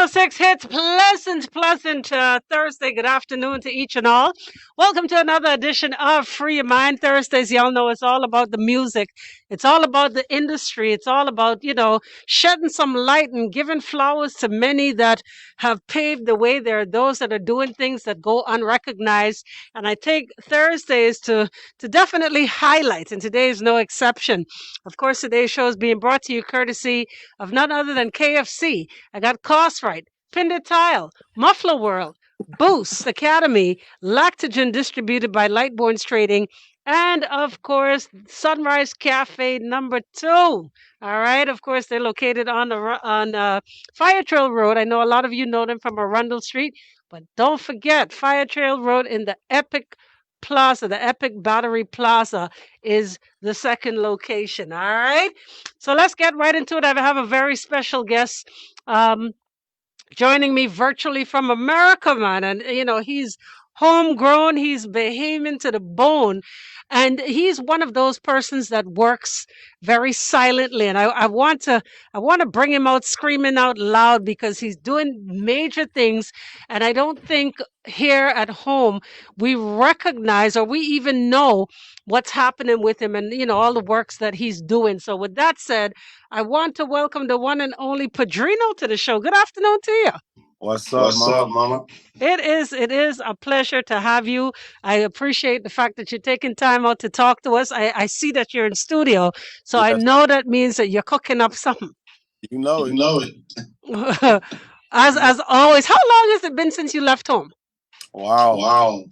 106 hits. Pleasant Thursday. Good afternoon to each and all. Welcome to another edition of Free Your Mind Thursdays. Y'all know it's all about the music. It's all about the industry. It's all about, shedding some light and giving flowers to many that have paved the way. There are those that are doing things that go unrecognized. And I take Thursdays to definitely highlight, and today is no exception. Of course, today's show is being brought to you courtesy of none other than KFC. I got Cost Right, Pinder Tile, Muffler World, Boost Academy, Lactogen distributed by Lightborns Trading, and of course, Sunrise Cafe number 2. All right, of course, they're located on Fire Trail Road. I know a lot of you know them from Arundel Street, but don't forget Fire Trail Road in the Epic Plaza, the Epic Battery Plaza is the second location. All right. So let's get right into it. I have a very special guest joining me virtually from America, man. And, he's homegrown, he's Bahamian to the bone. And he's one of those persons that works very silently. And I want to bring him out screaming out loud because he's doing major things. And I don't think here at home we recognize or we even know what's happening with him and all the works that he's doing. So with that said, I want to welcome the one and only PADRINOO to the show. Good afternoon to you. What's up, mama? It is a pleasure to have you. I appreciate the fact that you're taking time out to talk to us. I see that you're in studio, so I Yes. know that means that you're cooking up something. You know it. As always, how long has it been since you left home? Wow.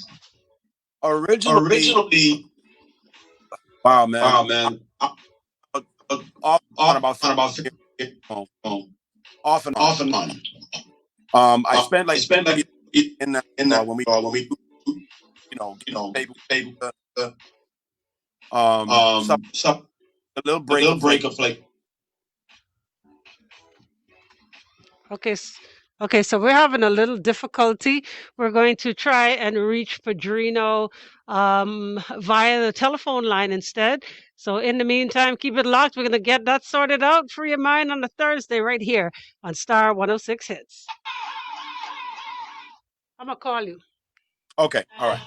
Originally. Wow, man. Off and about home. Off and on. I spent in when we a little break of like. Okay, so we're having a little difficulty. We're going to try and reach PADRINOO via the telephone line instead. So in the meantime, keep it locked. We're going to get that sorted out. Free your mind on a Thursday right here on Star 106 Hits. I'm going to call you. Okay, all right.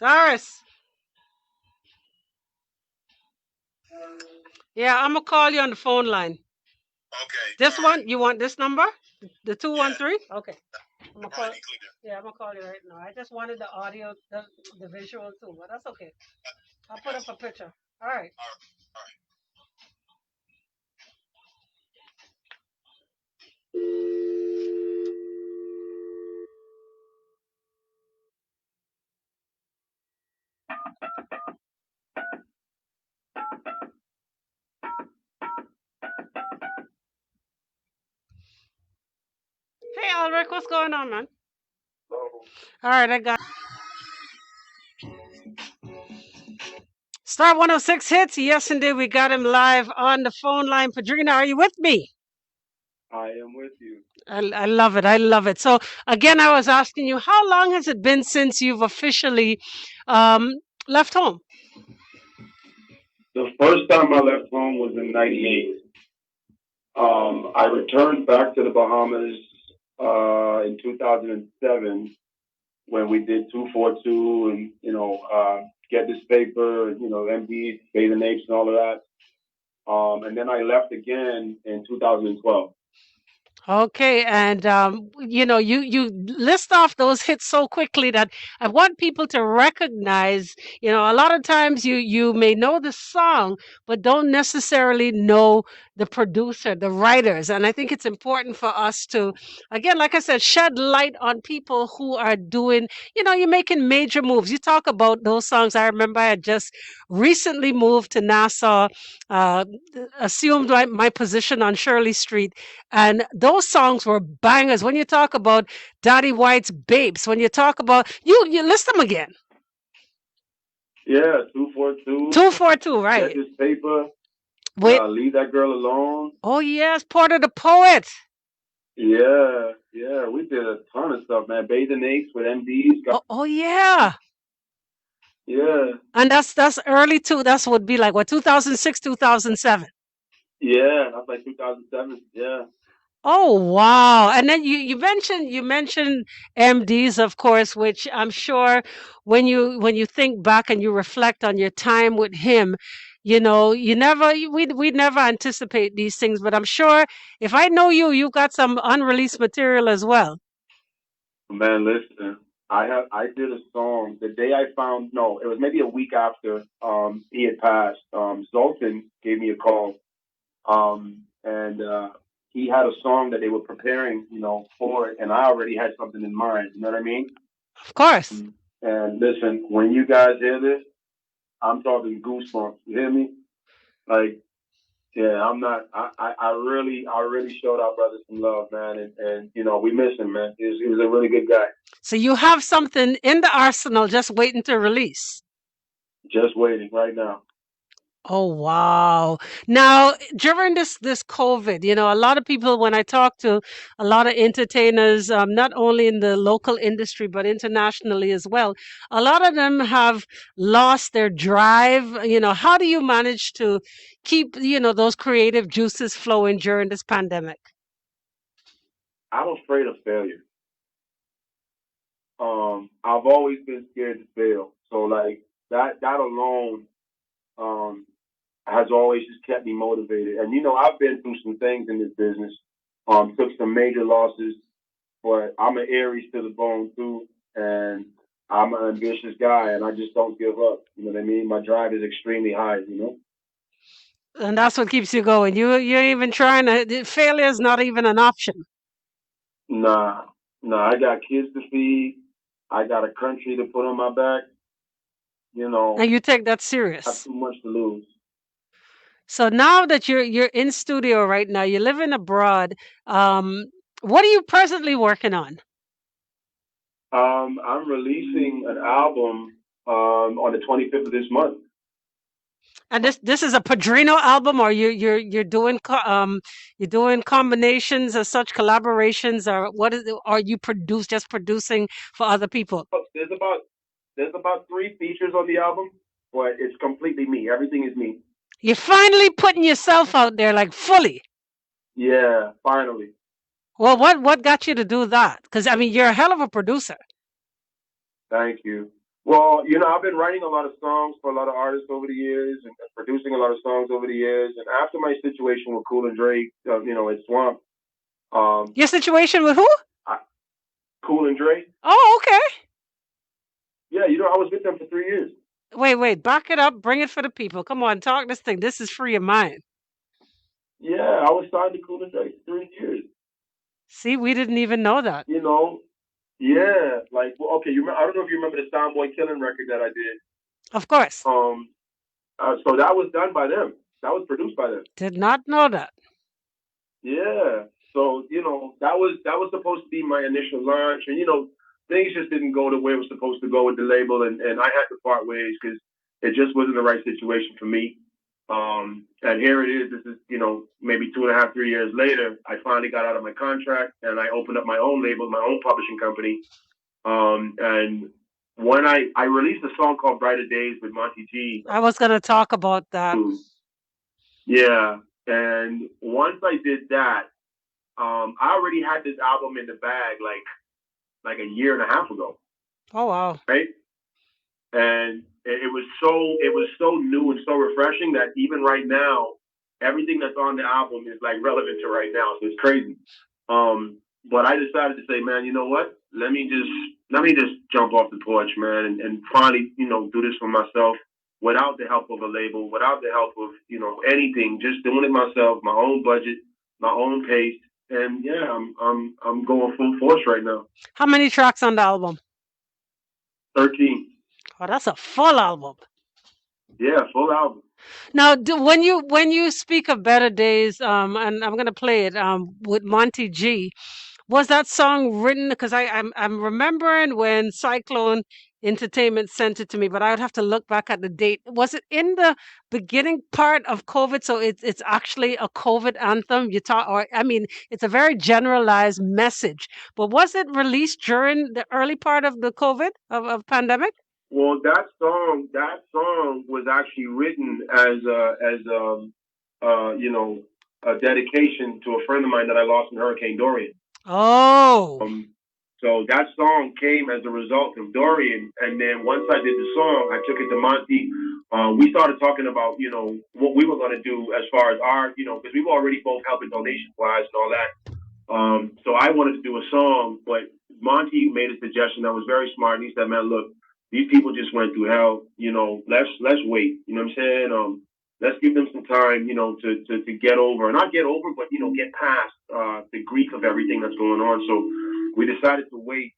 Doris. Yeah, I'm going to call you on the phone line. Okay. This one, you want this number? The 213? Yeah. Okay. I'm gonna call, I'm gonna call you right now. I just wanted the audio, the visual too, but that's okay. I'll put up a picture. All right. Hey, Alric, what's going on, man? All right, I got Star 106 Hits. Yes, indeed, we got him live on the phone line. PADRINOO, are you with me? I am with you. I love it. I love it. So again, I was asking you, how long has it been since you've officially left home? The first time I left home was in '98. I returned back to the Bahamas in 2007 when we did 242 and Get This Paper, MD, Bathe and Apes, and all of that. And then I left again in 2012. Okay, and you list off those hits so quickly that I want people to recognize. A lot of times you may know the song, but don't necessarily know the producer, the writers, and I think it's important for us to, again, like I said, shed light on people who are doing. You're making major moves. You talk about those songs. I remember I had just recently moved to Nassau, uh, assumed my position on Shirley Street. And those songs were bangers. When you talk about Daddy White's Babes, when you talk about you list them again. Yeah, 242. 242, right? Get This Paper. Wait. Leave That Girl Alone. Oh yes, Porter the Poet. Yeah, we did a ton of stuff, man. Bathe and Apes with MDs. Oh yeah. Yeah. And that's early too. That's would be like what 2006, 2007. Yeah, that's like 2007. Yeah. Oh wow! And then you mentioned MDs, of course, which I'm sure when you think back and you reflect on your time with him, you never we never anticipate these things. But I'm sure if I know you, you've got some unreleased material as well. Man, listen. I did a song the day I found no, it was maybe a week after he had passed. Zoltan gave me a call. And he had a song that they were preparing, for it, and I already had something in mind. You know what I mean? Of course. And listen, when you guys hear this, I'm talking goosebumps. You hear me? Like, yeah, I'm not. I really showed our brother some love, man, and we miss him, man. He was a really good guy. So you have something in the arsenal just waiting to release. Just waiting right now. Oh wow. Now, during this COVID, a lot of people when I talk to a lot of entertainers, not only in the local industry but internationally as well, a lot of them have lost their drive. How do you manage to keep, those creative juices flowing during this pandemic? I'm afraid of failure. I've always been scared to fail. So like that alone, um, has always just kept me motivated. And I've been through some things in this business. Took some major losses, but I'm an Aries to the bone too, and I'm an ambitious guy, and I just don't give up. You know what I mean? My drive is extremely high. And that's what keeps you going. You're even trying to failure is not even an option. Nah, nah. I got kids to feed. I got a country to put on my back. You know, And you take that I have serious. too much to lose. So now that you're in studio right now, you're living abroad. What are you presently working on? I'm releasing an album on the 25th of this month. And this is a Padrino album, or you're doing you're doing combinations of such collaborations, or what is it? Are you just producing for other people? There's about three features on the album, but it's completely me. Everything is me. You're finally putting yourself out there like fully. Yeah, finally. Well, what got you to do that? Because I mean, you're a hell of a producer. Thank you. Well, I've been writing a lot of songs for a lot of artists over the years and producing a lot of songs over the years. And after my situation with Cool and Drake, at Swamp, Your situation with who? I, Cool and Drake. Oh, okay. Yeah, I was with them for 3 years. Wait, back it up. Bring it for the people. Come on, talk this thing. This is free of mine. Yeah, I was signed to Cool and Drake for 3 years. See, we didn't even know that. Yeah, like okay, I don't know if you remember the Soundboy Killing record that I did. Of course. So that was done by them. That was produced by them. Did not know that. Yeah. So that was supposed to be my initial launch, and things just didn't go the way it was supposed to go with the label, and I had to part ways because it just wasn't the right situation for me. And here it is. This is maybe 2.5, 3 years later. I finally got out of my contract, and I opened up my own label, my own publishing company. And when I released a song called Brighter Days with Monty G. I was going to talk about that. Yeah. And once I did that, I already had this album in the bag like a year and a half ago. Oh wow! Right, and it was so new and so refreshing that even right now, everything that's on the album is like relevant to right now. So it's crazy. But I decided to say, man, you know what? Let me just jump off the porch, man, and finally, do this for myself without the help of a label, without the help of anything. Just doing it myself, my own budget, my own pace. And yeah, I'm going full force right now. How many tracks on the album? 13. Oh, that's a full album. Yeah, full album. Now, when you speak of Better Days, and I'm gonna play it with Monty G, was that song written? Because I'm remembering when Cyclone Entertainment sent it to me, but I would have to look back at the date. Was it in the beginning part of COVID? So it's actually a COVID anthem. Or I mean, it's a very generalized message. But was it released during the early part of the COVID of pandemic? Well, that song was actually written as a dedication to a friend of mine that I lost in Hurricane Dorian. Oh. So that song came as a result of Dorian, and then once I did the song, I took it to Monty. We started talking about what we were going to do as far as our because we were already both helping donation wise and all that. So I wanted to do a song, but Monty made a suggestion that was very smart. And he said, "Man, look, these people just went through hell. Let's wait. You know what I'm saying? Let's give them some time. To get over, not get over, but get past the grief of everything that's going on." So we decided to wait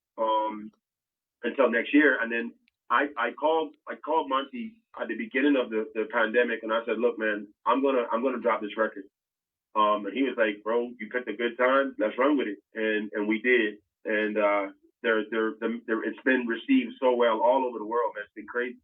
until next year, and then I called Monty at the beginning of the pandemic, and I said, "Look, man, I'm gonna drop this record." And he was like, "Bro, you picked a good time. Let's run with it." And we did. And it's been received so well all over the world, man. It's been crazy.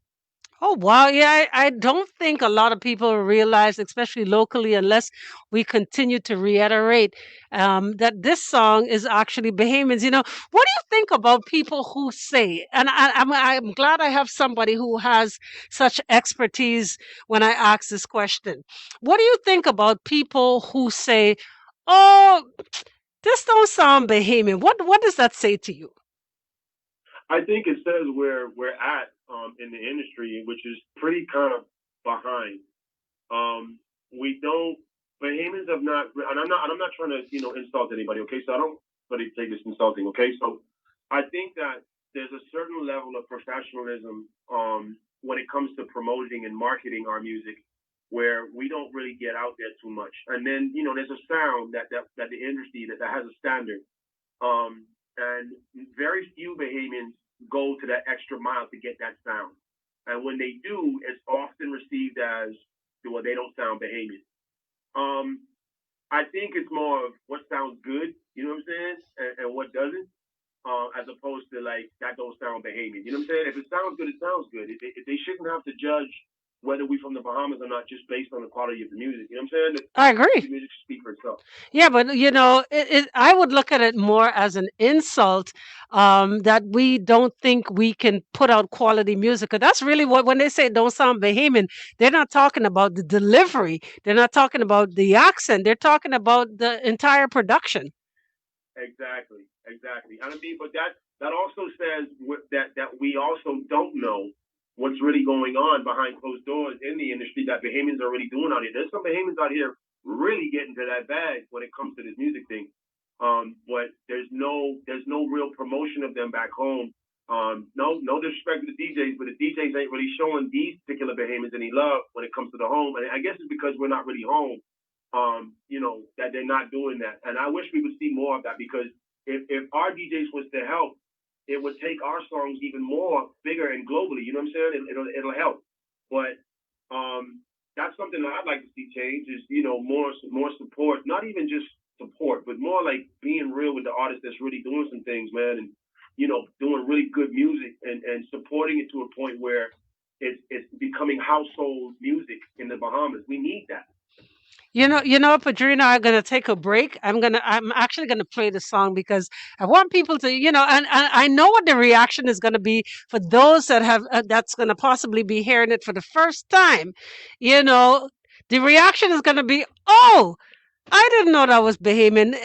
Oh, wow. Yeah, I don't think a lot of people realize, especially locally, unless we continue to reiterate that this song is actually Bahamians. What do you think about people who say, and I'm glad I have somebody who has such expertise when I ask this question. What do you think about people who say, oh, this don't sound Bahamian? What does that say to you? I think it says where we're at in the industry, which is pretty kind of behind. We don't Bahamians have not, and I'm not trying to insult anybody. Okay, so I don't really take this insulting. Okay, so I think that there's a certain level of professionalism when it comes to promoting and marketing our music, where we don't really get out there too much. And then there's a sound that the industry that has a standard. And very few Bahamians go to that extra mile to get that sound. And when they do, it's often received as, well, they don't sound Bahamian. I think it's more of what sounds good, you know what I'm saying, and what doesn't, as opposed to like that don't sound Bahamian. You know what I'm saying? If it sounds good, it sounds good. They shouldn't have to judge whether we from the Bahamas or not just based on the quality of the music. You know what I'm saying? I agree. The music should speak for itself. Yeah, but I would look at it more as an insult that we don't think we can put out quality music. 'Cause that's really what when they say don't sound Bahamian, they're not talking about the delivery. They're not talking about the accent. They're talking about the entire production. Exactly. And I mean, but that also says that we also don't know what's really going on behind closed doors in the industry that Bahamians are really doing out here. There's some Bahamians out here really getting to that bag when it comes to this music thing. But there's no real promotion of them back home. No disrespect to the DJs, but the DJs ain't really showing these particular Bahamians any love when it comes to the home. And I guess it's because we're not really home. That they're not doing that. And I wish we would see more of that, because if our DJs was to help, it would take our songs even more bigger and globally. You know what I'm saying? It'll help. But that's something that I'd like to see change is, more support, not even just support, but more like being real with the artists that's really doing some things, man, and, doing really good music and supporting it to a point where it's becoming household music in the Bahamas. We need that. What, Padrino, I'm gonna take a break. I'm actually gonna play the song because I want people to, and I know what the reaction is gonna be for those that have that's gonna possibly be hearing it for the first time. The reaction is gonna be, oh, I didn't know that was Bahamian.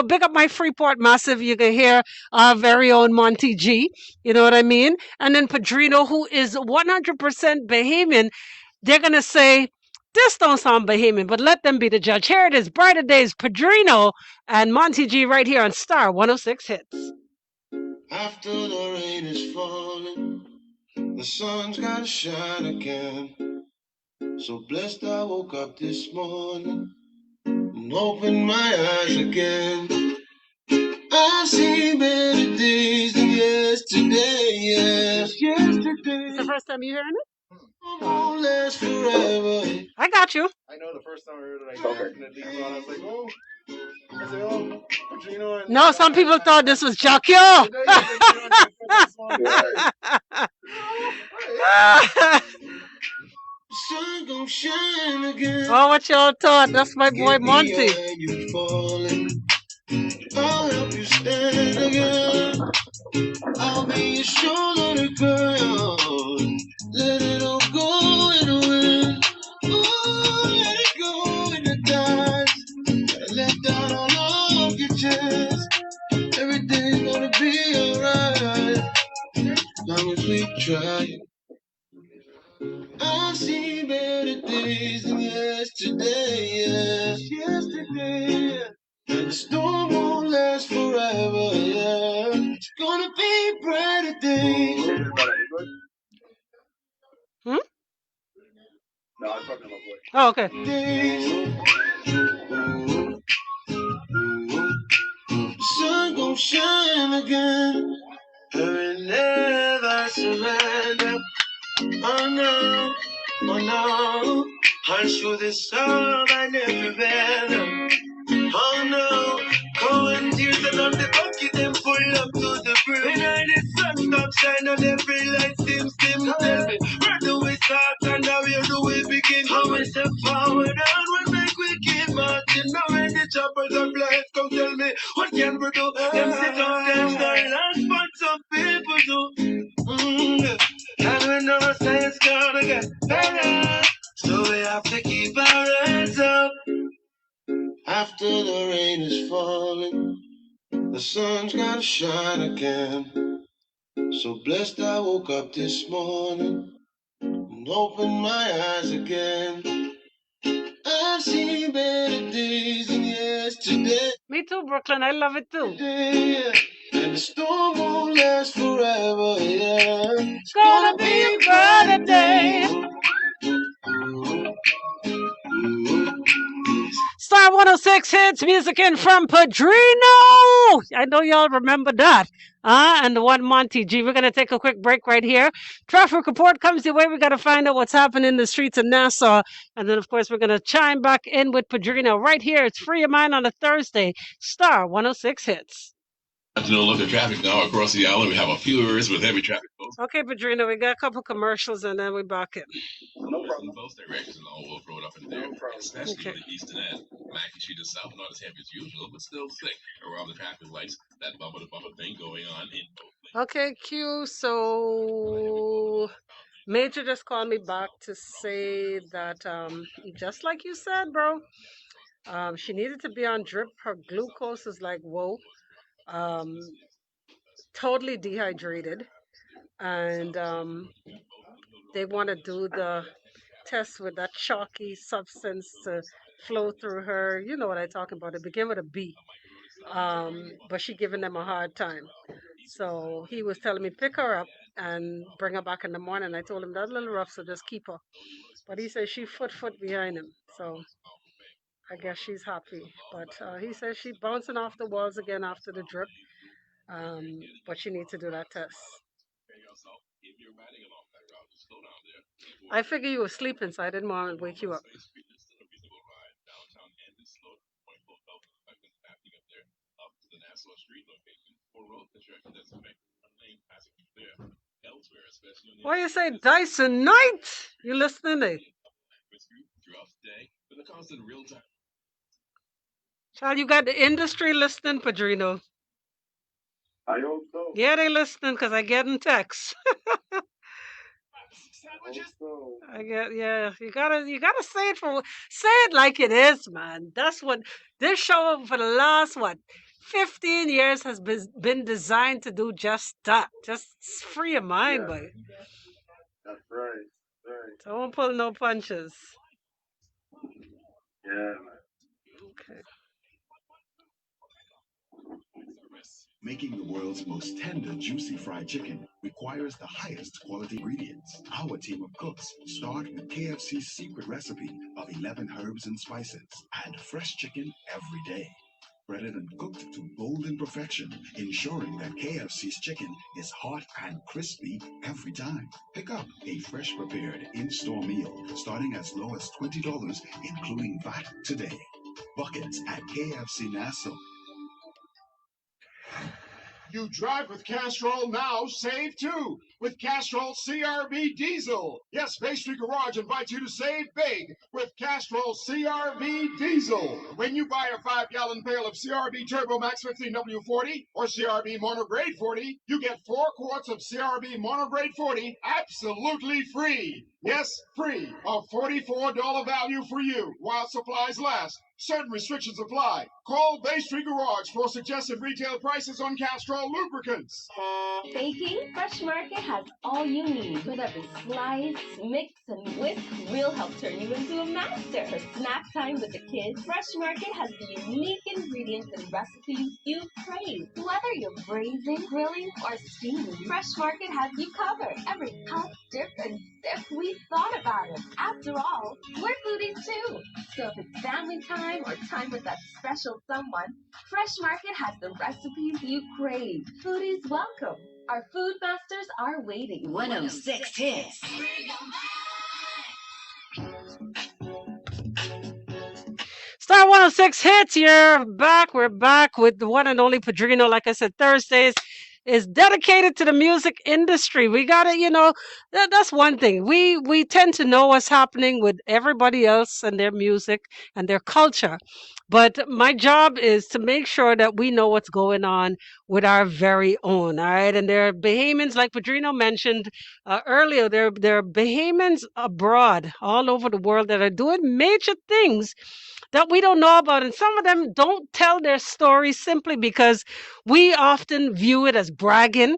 Big up my Freeport Massive. You can hear our very own Monty G. You know what I mean? And then Padrino, who is 100% Bahamian, they're gonna say, this don't sound Bahamian, but let them be the judge. Here it is, Brighter Days, Padrino and Monty G right here on Star 106 Hits. After the rain is falling, the sun's gotta shine again. So blessed I woke up this morning and opened my eyes again. I've seen better days than yesterday, yes, yesterday. It's the first time you hearing it? Won't last forever. I got you. I know the first time I heard it, I definitely thought, I was like, oh. I was like, oh, Padrino. And no, some people thought this was Jacques. Sun gon' shine again. Oh, what y'all thought? That's my boy Monty. I'll help you stand again. I'll be your shoulder to cry on. I've seen better days than yesterday, yeah. Yesterday, and the storm won't last forever, yeah. It's gonna be brighter days. Hmm? No, I'm talking about voice. Oh, okay. Days. The sun gon' shine again. I will never surrender. Oh no, oh no. I'll show this love I never better. Oh no, cold tears and on the bucket them full up to the brim. And I the sun stop shine on every light seems dim. Tell me, where do we start and now where do we begin? How we step forward and we make we keep marching. Now when the choppers are blessed, come tell me, what can we do? Them sit up, them silence, but some people do. And we know say it's gonna get better. So we have to keep our heads up. After the rain is falling, the sun's gotta shine again. So blessed I woke up this morning and opened my eyes again. I've seen better days than yesterday. Me too, Brooklyn. I love it too. And the storm won't last forever, yeah. It's Gonna be a brighter day. Star 106 hits music in from PADRINOO. I know y'all remember that. And the one Monty G. We're going to take a quick break right here. Traffic report comes your way. We got to find out what's happening in the streets of Nassau. And then, of course, we're going to chime back in with PADRINOO right here. It's Free Your Mind on a Thursday. Star 106 hits. Afternoon look at traffic now across the island. We have a few areas with heavy traffic flows. Okay, PADRINOO, we got a couple commercials and then we back in. No problem. Both directions and all Wolf Road up in there, especially the eastern end. Mackey Street is south, not as heavy as usual, but still thick around the traffic lights. That bumper to bumper thing going on in both lanes. Okay, Q. So Major just called me back to say that, just like you said, bro, she needed to be on drip. Her glucose is like, whoa, totally dehydrated. And they want to do the test with that chalky substance to flow through her. You know what I'm talking about. It begin with a B. But she giving them a hard time. So he was telling me pick her up and bring her back in the morning. I told him that's a little rough, so just keep her. But he says she foot behind him. So I guess she's happy. But he says she's bouncing off the walls again after the drip. But she needs to do that test. I figure you were sleeping, so I didn't want to wake you up. Why you say Dyson Knight? You listening, eh? Child, you got the industry listening, PADRINOO. I hope so. Yeah, they listening because I get in texts. I get, yeah. You gotta say it like it is, man. That's what this show for the last 15 years has been designed to do. Just that, just free your mind, boy. That's right. Right. Don't pull no punches. Yeah, man. Okay. Making the world's most tender, juicy fried chicken requires the highest quality ingredients. Our team of cooks start with KFC's secret recipe of 11 herbs and spices. Add fresh chicken every day. Breaded and cooked to golden perfection, ensuring that KFC's chicken is hot and crispy every time. Pick up a fresh prepared in-store meal starting as low as $20, including VAT today. Buckets at KFC Nassau. You drive with Castrol now, save too with Castrol CRV Diesel. Yes, Bay Street Garage invites you to save big with Castrol CRV Diesel. When you buy a 5-gallon pail of CRV Turbo Max 15W40 or CRV Monograde 40, you get 4 quarts of CRV Monograde 40 absolutely free. Yes, free. A $44 value for you while supplies last. Certain restrictions apply. Call Bay Street Garage for suggested retail prices on Castrol lubricants. Baking? Fresh Market has all you need. With every slice, mix, and whisk, we'll help turn you into a master. For snack time with the kids, Fresh Market has the unique ingredients and recipes you crave. Whether you're braising, grilling, or steaming, Fresh Market has you covered. Every cut, dip, and sip, we've thought about it. After all, we're foodies too. So if it's family time or time with that special someone, Fresh Market has the recipes you crave. Foodies welcome. Our food masters are waiting. 106 hits. Star 106 hits. You're back. We're back with the one and only Padrino. Like I said, Thursdays is dedicated to the music industry. We got to, that's one thing. We tend to know what's happening with everybody else and their music and their culture. But my job is to make sure that we know what's going on with our very own. All right. And there are Bahamians, like Padrino mentioned earlier, there are Bahamians abroad all over the world that are doing major things that we don't know about. And some of them don't tell their story simply because we often view it as bragging.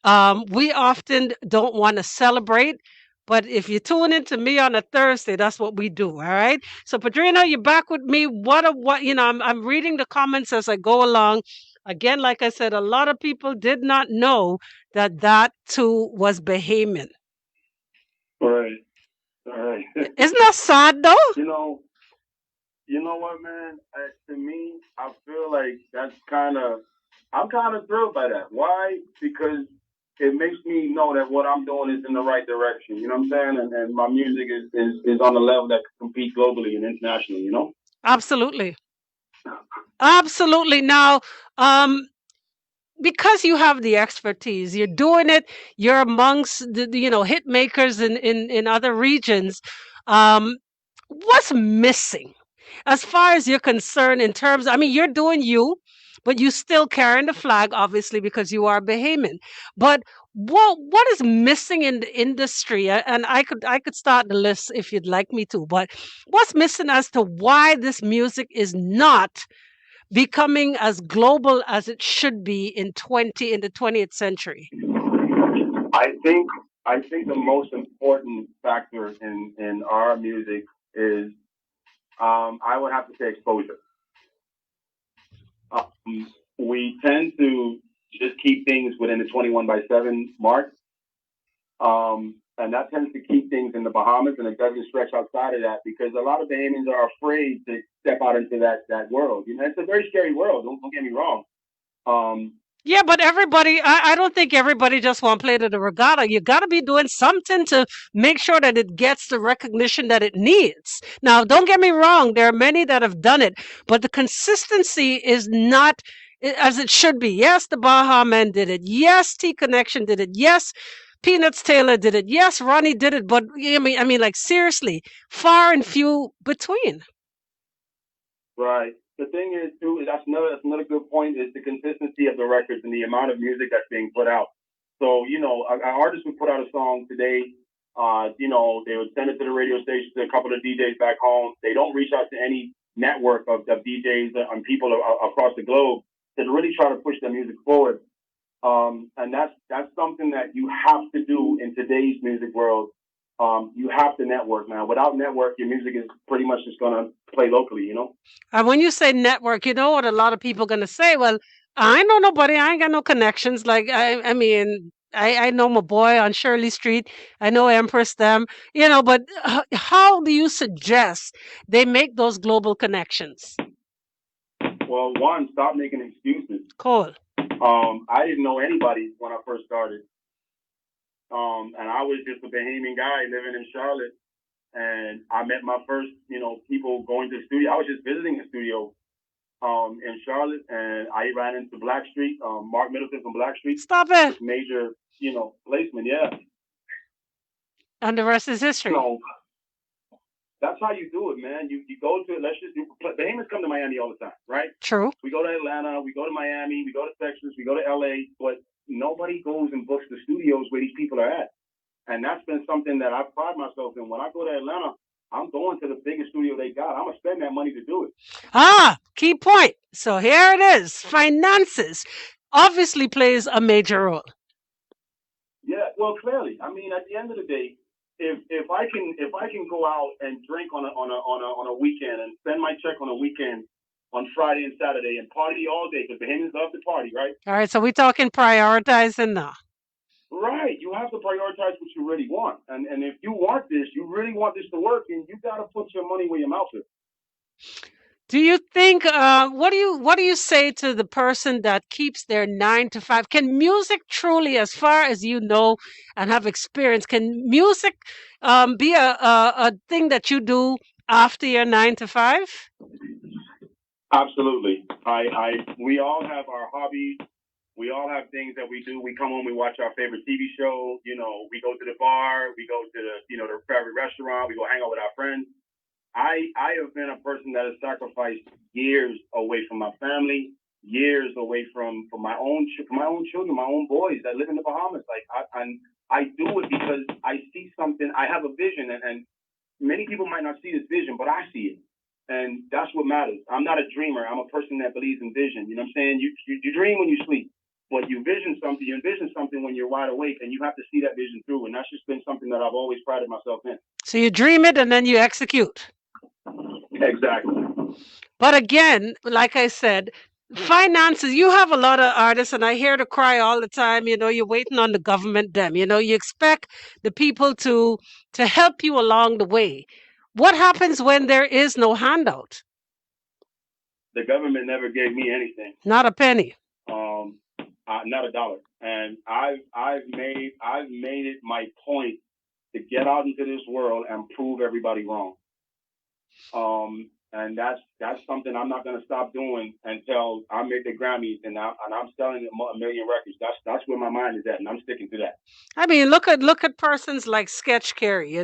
We often don't want to celebrate. But if you tune into me on a Thursday, that's what we do. All right. So, Padrino, you're back with me. I'm reading the comments as I go along. Again, like I said, a lot of people did not know that too was Bahamian. All right. Isn't that sad, though? You know what, man? To me, I feel like I'm kind of thrilled by that. Why? Because it makes me know that what I'm doing is in the right direction. You know what I'm saying? And my music is on a level that can compete globally and internationally, you know? Absolutely. Absolutely. Now, because you have the expertise, you're doing it, you're amongst the hit makers in other regions. What's missing as far as you're concerned in terms, I mean, you're doing you, but you still carrying the flag, obviously, because you are Bahamian. But what is missing in the industry? And I could start the list if you'd like me to, but what's missing as to why this music is not becoming as global as it should be in the 20th century? I think the most important factor in our music is I would have to say exposure. We tend to just keep things within the 21/7 mark. And that tends to keep things in the Bahamas, and it doesn't stretch outside of that because a lot of Bahamians are afraid to step out into that world. You know, it's a very scary world. Don't get me wrong. Yeah, but I don't think everybody just want to play to the regatta. You got to be doing something to make sure that it gets the recognition that it needs. Now, don't get me wrong. There are many that have done it, but the consistency is not as it should be. Yes, the Baha Men did it. Yes, T Connection did it. Yes, Peanuts Taylor did it. Yes, Ronnie did it. But I mean, like seriously, far and few between. Right. The thing is, too, that's another good point is the consistency of the records and the amount of music that's being put out. So, an artist would put out a song today. They would send it to the radio station, to a couple of DJs back home. They don't reach out to any network of DJs and people across the globe to really try to push their music forward. And that's something that you have to do in today's music world. You have to network now. Without network, your music is pretty much just going to play locally, you know? And when you say network, you know what a lot of people are going to say? Well, I know nobody. I ain't got no connections. Like, I mean, I know my boy on Shirley Street. I know Empress them, but how do you suggest they make those global connections? Well, one, stop making excuses. Cool. I didn't know anybody when I first started. And I was just a Bahamian guy living in Charlotte. And I met my first, people going to the studio. I was just visiting the studio in Charlotte, and I ran into Blackstreet, Mark Middleton from Blackstreet. Stop it. Major, placement, yeah. And the rest is history. That's how you do it, man. You go to, Bahamians come to Miami all the time, right? True. We go to Atlanta, we go to Miami, we go to Texas, we go to LA, but nobody goes and books the studios where these people are at. And that's been something that I pride myself in. When I go to Atlanta, I'm going to the biggest studio they got. I'm going to spend that money to do it. Key point. So here it is. Finances obviously plays a major role. Yeah, well, clearly. I mean, at the end of the day, if I can go out and drink on a weekend and spend my check on a weekend on Friday and Saturday and party all day, because Bahamians love to party, right? All right, so we're talking prioritizing now. Right. You have to prioritize what you really want. And if you want this, you really want this to work, and you got to put your money where your mouth is. Do you think what do you say to the person that keeps their 9 to 5? Can music truly, as far as you know and have experience, can music be a thing that you do after your 9 to 5? Absolutely. We all have our hobbies. We all have things that we do. We come home, we watch our favorite TV show. You know, we go to the bar, we go to the favorite restaurant, we go hang out with our friends. I have been a person that has sacrificed years away from my family, years away from my own children, my own boys that live in the Bahamas. Like I do it because I see something. I have a vision, and many people might not see this vision, but I see it. And that's what matters. I'm not a dreamer. I'm a person that believes in vision. You know what I'm saying? You dream when you sleep, but you envision something when you're wide awake, and you have to see that vision through. And that's just been something that I've always prided myself in. So you dream it and then you execute. Exactly. But again, like I said, finances, you have a lot of artists, and I hear the cry all the time, you're waiting on the government them. You expect the people to help you along the way. What happens when there is no handout? The government never gave me anything. Not a penny. Not a dollar. And I've made it my point to get out into this world and prove everybody wrong. And that's something I'm not going to stop doing until I make the Grammys and I'm selling a million records. That's where my mind is at, and I'm sticking to that. I mean, look at persons like Sketch Carey.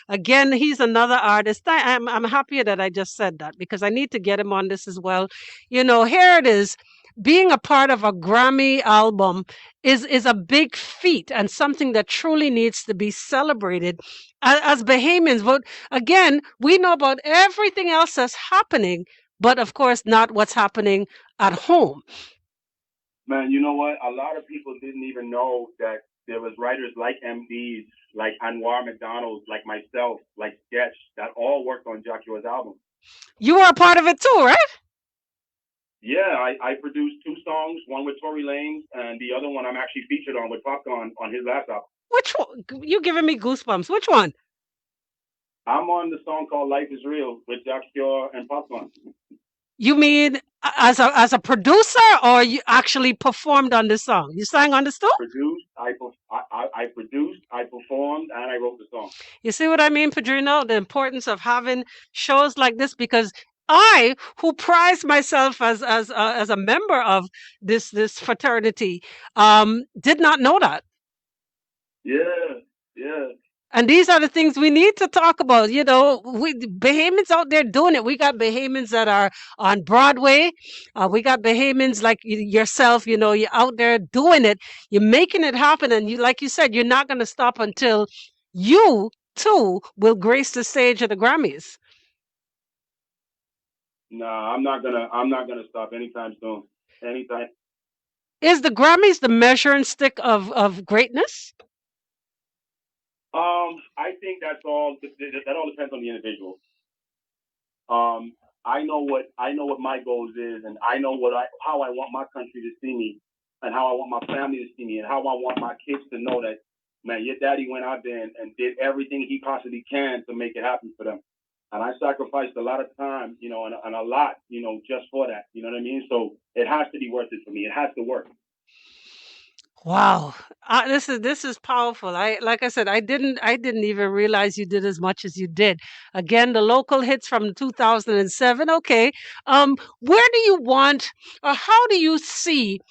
Again, he's another artist. I'm happy that I just said that because I need to get him on this as well. Here it is. Being a part of a Grammy album is a big feat and something that truly needs to be celebrated as Bahamians. But again, we know about everything else that's happening, but of course not what's happening at home. Man, you know what? A lot of people didn't even know that there was writers like MDs, like Anwar McDonald, like myself, like Sketch, that all worked on Jacquia's album. You were a part of it too, right? Yeah, I produced 2 songs, one with Tory Lanez, and the other one I'm actually featured on with Popcorn on his last album. Which one? You giving me goosebumps. Which one? I'm on the song called Life is Real with Jacquia and Popcorn. You mean as a producer, or you actually performed on the song? You sang on the song? I produced, I performed, and I wrote the song. You see what I mean, PADRINOO? The importance of having shows like this, because I, who prize myself as a member of this fraternity, did not know that. Yeah. And these are the things we need to talk about. Bahamians out there doing it. We got Bahamians that are on Broadway. We got Bahamians like yourself, you're out there doing it. You're making it happen. And like you said, you're not going to stop until you too will grace the stage of the Grammys. No, I'm not gonna stop anytime soon. Anytime. Is the Grammys the measuring stick of greatness? I think that all depends on the individual. I know what my goals is, and I know how I want my country to see me, and how I want my family to see me, and how I want my kids to know that, man, your daddy went out there and did everything he possibly can to make it happen for them. And I sacrificed a lot of time, and a lot, just for that. You know what I mean? So it has to be worth it for me. It has to work. Wow, this is powerful. Like I said, I didn't even realize you did as much as you did. Again, the local hits from 2007. Okay, where do you want, or how do you see,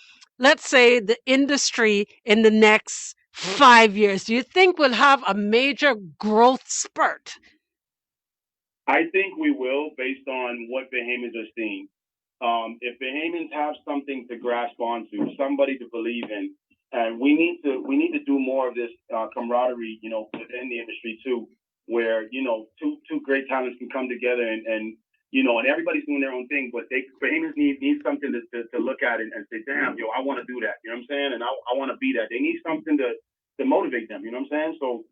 let's say, the industry in the next 5 years? Do you think we'll have a major growth spurt? I think we will, based on what Bahamians are seeing. If Bahamians have something to grasp onto, somebody to believe in, And we need to do more of this camaraderie, within the industry too, where two great talents can come together and everybody's doing their own thing, but Bahamians need something to look at and say, damn, I want to do that, you know what I'm saying, and I want to be that. They need something to motivate them, you know what I'm saying. So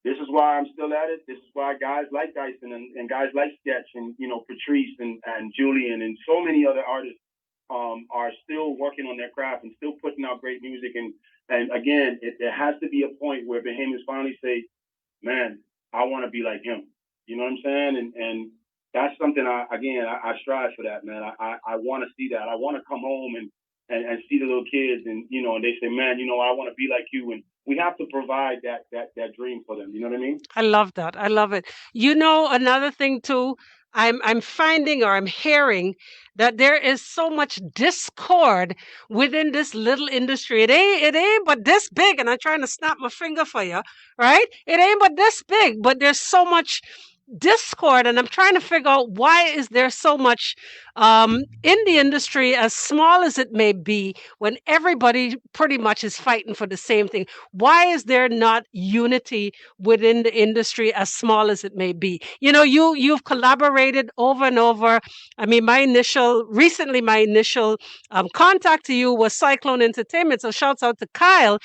this is why I'm still at it. This is why guys like Dyson and guys like Sketch and Patrice and Julian and so many other artists are still working on their craft and still putting out great music. And again, there has to be a point where Bahamians finally say, man, I want to be like him. You know what I'm saying? And that's something I strive for that, man. I want to see that. I want to come home and see the little kids and they say, man, I want to be like you. And we have to provide that dream for them. You know what I mean? I love that. I love it. Another thing too, I'm finding or I'm hearing that there is so much discord within this little industry. It ain't but this big, and I'm trying to snap my finger for you, right? It ain't but this big, but there's so much discord, and I'm trying to figure out why is there so much in the industry, as small as it may be, when everybody pretty much is fighting for the same thing. Why is there not unity within the industry, as small as it may be? You've collaborated over and over. I mean, my initial contact to you was Cyclone Entertainment, so shouts out to Kyle.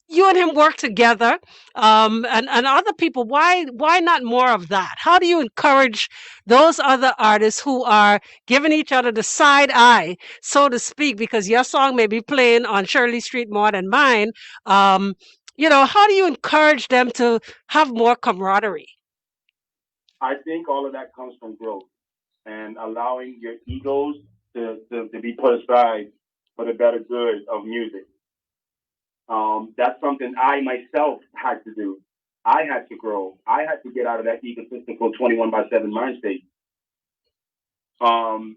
You and him work together, and other people. Why not more of that? How do you encourage those other artists who are giving each other the side eye, so to speak, because your song may be playing on Shirley Street more than mine? How do you encourage them to have more camaraderie? I think all of that comes from growth and allowing your egos to be put aside for the better good of music. That's something I myself had to do. I had to grow. I had to get out of that egotistical 21/7 mind state. And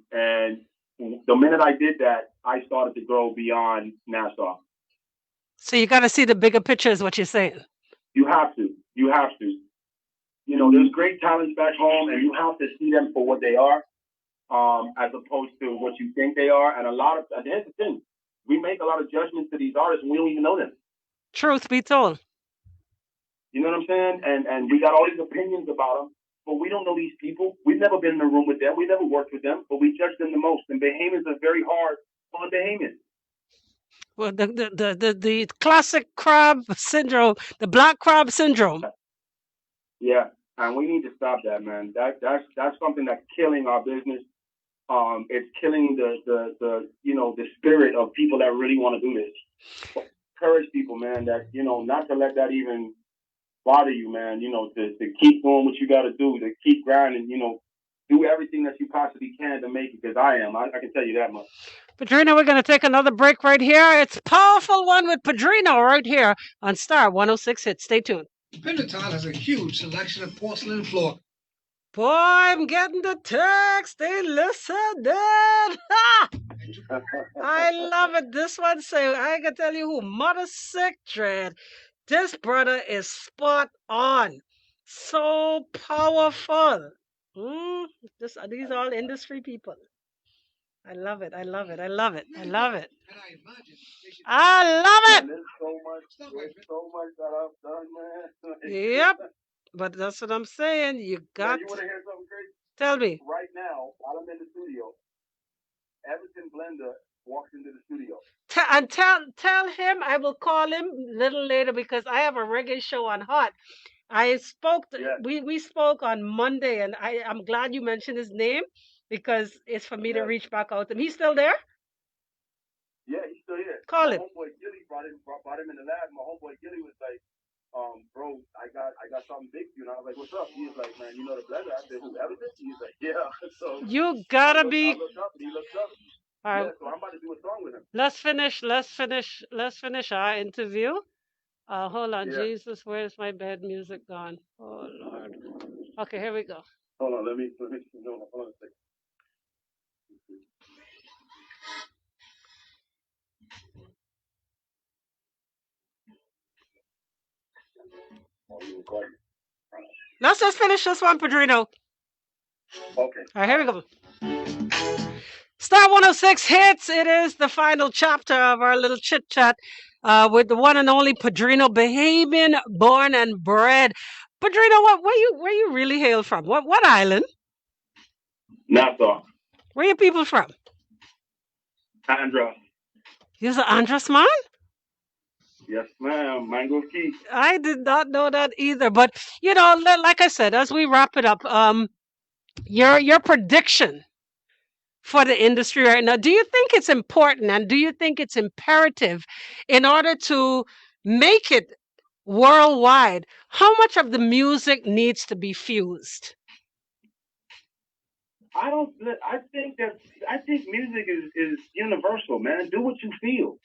the minute I did that, I started to grow beyond Nassau. So you got to see the bigger picture, is what you're saying. You have to. You have to. There's great talents back home, and you have to see them for what they are, as opposed to what you think they are. And here's the thing: we make a lot of judgments to these artists, and we don't even know them. Truth be told. You know what I'm saying? And we got all these opinions about them, but we don't know these people. We've never been in a room with them. We never worked with them, but we judge them the most. And Bahamians are very hard on Bahamians. Well, the classic crab syndrome, the black crab syndrome. Yeah, and we need to stop that, man. That's something that's killing our business. It's killing the spirit of people that really want to do this. Encourage people, man, that not to let that even bother you, man. To keep doing what you got to do, to keep grinding. Do everything that you possibly can to make it. Because I can tell you that much. PADRINOO, we're going to take another break right here. It's a powerful one with PADRINOO right here on Star 106 Hits. Stay tuned. Pinatal has a huge selection of porcelain floor. Boy, I'm getting the text. They listened. I love it. This one say, I can tell you who, Mother Sick Dread. This brother is spot on. So powerful. These are all industry people. I love it. I love it. I love it. I love it. I love it. There's so much that I've done, man. Yep. But that's what I'm saying. You got. You want to hear something crazy? Tell me. Right now, while I'm in the studio, Everton Blender walks into the studio. And tell him I will call him a little later because I have a reggae show on Hot. I spoke. We spoke on Monday, and I'm glad you mentioned his name because it's for me to reach back out to him. He's still there? Yeah, he's still here. Call him. My homeboy Gilly brought him in the lab. My homeboy Gilly was like, bro, I got something big for you. And I was like, what's up? He was like, man, you know the Blender? I said, who, Everton? He was like, yeah. So you gotta be. I looked up, and he looked up. All right. Yeah, so I'm about to do a song with him. Let's finish our interview. Hold on, yeah. Jesus, where's my bad music gone? Oh Lord. Okay, here we go. Hold on, let me hold on a second. Let's just finish this one, PADRINOO. Okay. All right, here we go. Star 106 Hits. It is the final chapter of our little chit chat. with the one and only Padrino, Bahamian born and bred. Padrino, where you really hail from? What island? Nassau. Where you people from? Andra. You're an Andros man? Yes, ma'am. Mango Key. I did not know that either. But like I said, as we wrap it up, your prediction for the industry right now, do you think it's important and do you think it's imperative in order to make it worldwide? How much of the music needs to be fused? I think music is universal, man. Do what you feel.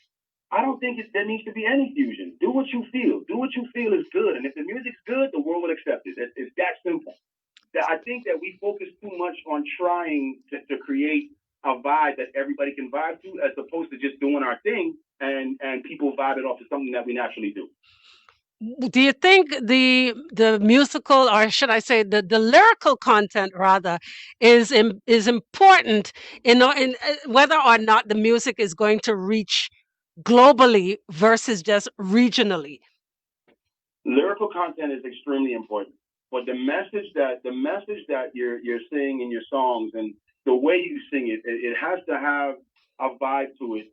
I don't think there needs to be any fusion. Do what you feel. Do what you feel is good. And if the music's good, the world will accept it. It's that simple. I think that we focus too much on trying to create a vibe that everybody can vibe to, as opposed to just doing our thing and people vibe it off to something that we naturally do. Do you think the musical, or should I say the lyrical content rather, is important in whether or not the music is going to reach globally versus just regionally? Lyrical content is extremely important, but the message that you're saying in your songs and the way you sing it, it has to have a vibe to it.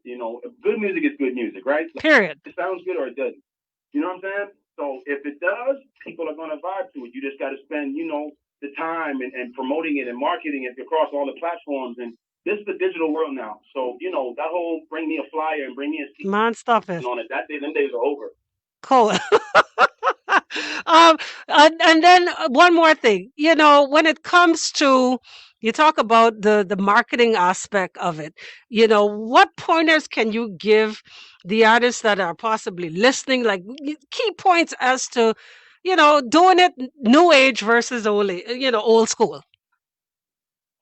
Good music is good music, right? Period. It sounds good or it doesn't. You know what I'm saying? So if it does, people are going to vibe to it. You just got to spend, the time and promoting it and marketing it across all the platforms. And this is the digital world now. So, that whole bring me a flyer and bring me a seat Man, stop it. on it, them days are over. Cool. And then one more thing, when it comes to, you talk about the marketing aspect of it, what pointers can you give the artists that are possibly listening, like key points as to, doing it new age versus old school?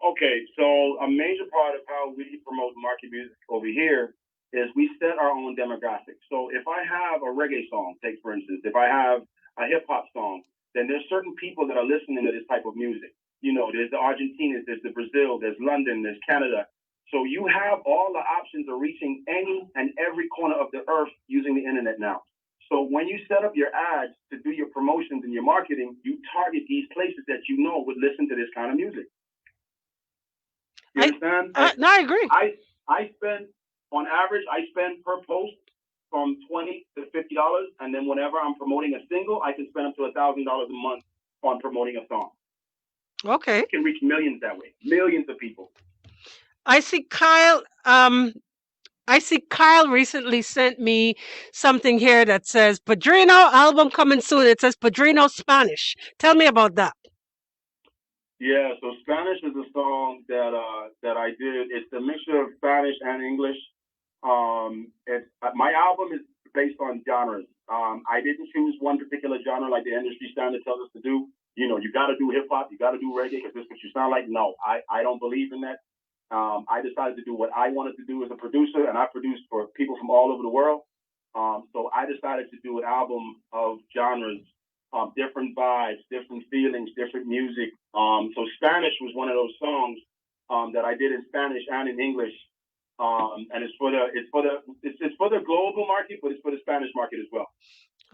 Okay, so a major part of how we promote market music over here is we set our own demographics. So if I have a reggae song, take for instance, if I have a hip hop song, then there's certain people that are listening to this type of music. There's the Argentinas, there's the Brazil, there's London, there's Canada. So you have all the options of reaching any and every corner of the earth using the internet now. So when you set up your ads to do your promotions and your marketing, you target these places that would listen to this kind of music. You understand? No, I agree. I spend, on average, per post from $20 to $50, and then whenever I'm promoting a single, I can spend up to $1,000 a month on promoting a song. Okay. You can reach millions that way, millions of people. I see Kyle. Recently sent me something here that says Padrino album coming soon. It says Padrino Spanish. Tell me about that. Yeah, so Spanish is a song that I did. It's a mixture of Spanish and English. My album is based on genres. I didn't choose one particular genre like the industry standard tells us to do. You got to do hip hop, you got to do reggae because this is what you sound like. No, I don't believe in that. I decided to do what I wanted to do as a producer, and I produced for people from all over the world. So I decided to do an album of genres, different vibes, different feelings, different music. So Spanish was one of those songs that I did in Spanish and in English. And it's for the global market, but it's for the Spanish market as well.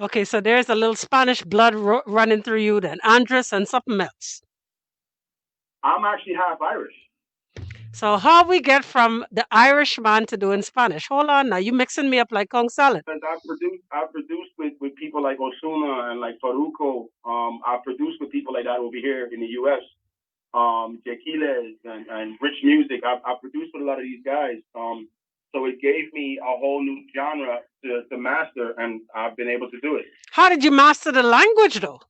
Okay, so there's a little Spanish blood running through you then, Andres and something else. I'm actually half Irish. So how we get from the Irish man to doing Spanish? Hold on now, you mixing me up like Kong salad. I've produced with people like Osuna and like Farruko. I've produced with people like that over here in the U.S. Jequiles and Rich Music. I've produced with a lot of these guys. So it gave me a whole new genre to master, and I've been able to do it. How did you master the language, though?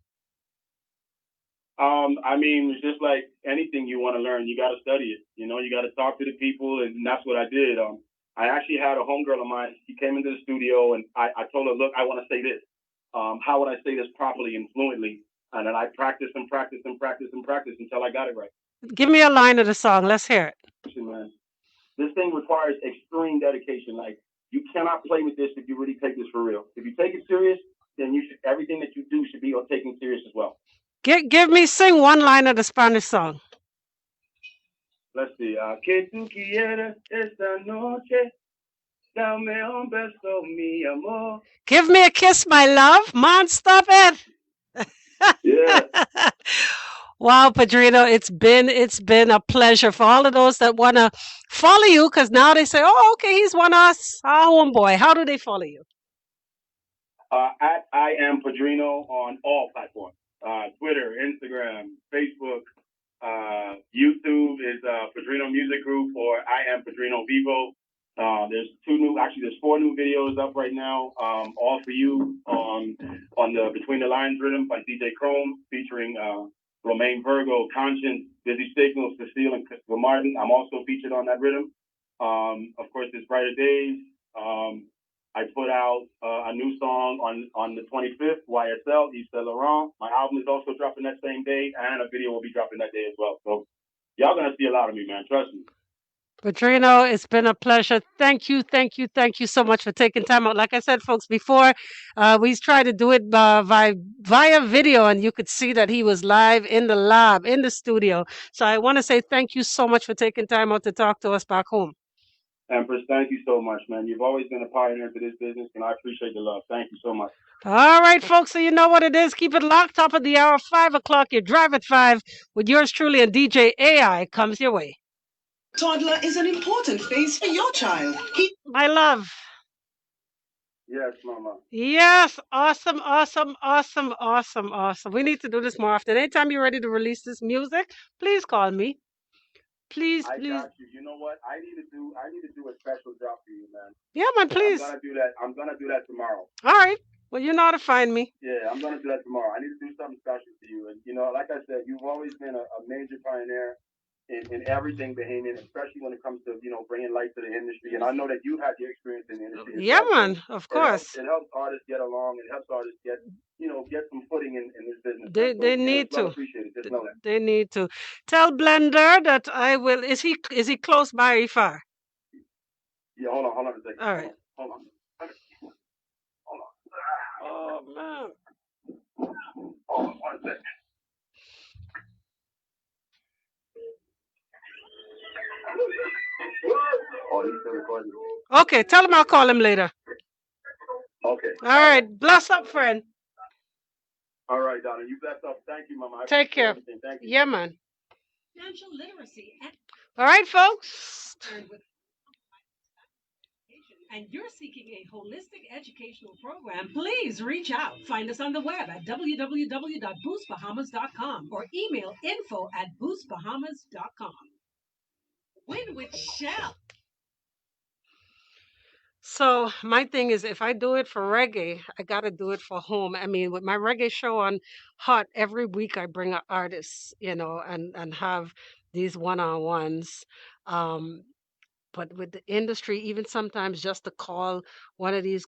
I mean, it's just like anything you want to learn. You got to study it. You got to talk to the people, and that's what I did. I actually had a homegirl of mine. She came into the studio, and I told her, look, I want to say this. How would I say this properly and fluently? And then I practiced and practiced and practiced and practiced until I got it right. Give me a line of the song. Let's hear it. Man, this thing requires extreme dedication. Like, you cannot play with this if you really take this for real. If you take it serious, then everything that you do should be taken serious as well. Sing one line of the Spanish song. Let's see. Que tú quieras esta noche. Dame un beso, mi amor. Give me a kiss, my love. Man, stop it. Yeah. Wow, Padrino, it's been a pleasure for all of those that want to follow you because now they say, oh, okay, he's one of us, our homeboy. How do they follow you? At I am Padrino on all platforms. Twitter, Instagram, Facebook, YouTube is Padrino Music Group or I am Padrino Vivo. There's 4 new videos up right now, all for you on the Between the Lines rhythm by DJ Chrome featuring Romaine Virgo, Conscience, Busy Signals, Cecile, and Christopher Martin. I'm also featured on that rhythm. Of course, there's Brighter Days. I put out a new song on the 25th, YSL, Yves Saint Laurent. My album is also dropping that same day, and a video will be dropping that day as well. So y'all gonna see a lot of me, man. Trust me. Padrino, it's been a pleasure. Thank you, thank you, thank you so much for taking time out. Like I said, folks, before we tried to do it via video, and you could see that he was live in the lab, in the studio. So I want to say thank you so much for taking time out to talk to us back home. Empress, thank you so much, man. You've always been a pioneer to this business, and I appreciate the love. Thank you so much. All right, folks, so you know what it is. Keep it locked. Top of the hour, 5 o'clock. You drive at 5 with yours truly, and DJ AI comes your way. Toddler is an important phase for your child. My love. Yes, Mama. Yes, awesome, awesome, awesome, awesome, awesome. We need to do this more often. Anytime you're ready to release this music, please call me. Please, I please. got you. You know what? I need to do a special drop for you, man. Yeah, man, please. I'm gonna do that tomorrow. All right. Well, you know how to find me. Yeah, I'm gonna do that tomorrow. I need to do something special for you. And like I said, you've always been a major pioneer in everything Bahamian, especially when it comes to bringing light to the industry. And I know that you had your experience in the industry. Yeah, man, of course. It helps artists get along. It helps artists get some footing in this business. They need to. Appreciate it. Just know that. They need to. Tell Blender that I will. Is he close by or far? Yeah, hold on a second. All right. Hold on. Oh man. Hold on 1 second. Oh, he's still recording. Okay, tell him I'll call him later. Okay. All right. Bless up, friend. All right, Donna. You bless up. Thank you, Mama. Take care. Thank you. Yeah, man. Financial literacy. All right, folks. And you're seeking a holistic educational program, please reach out. Find us on the web at www.boostbahamas.com or email info@boostbahamas.com. Win with Shell. So my thing is, if I do it for reggae, I gotta do it for home. I mean, with my reggae show on Hot, every week I bring an artist, and have these one-on-ones. But with the industry, even sometimes just to call one of these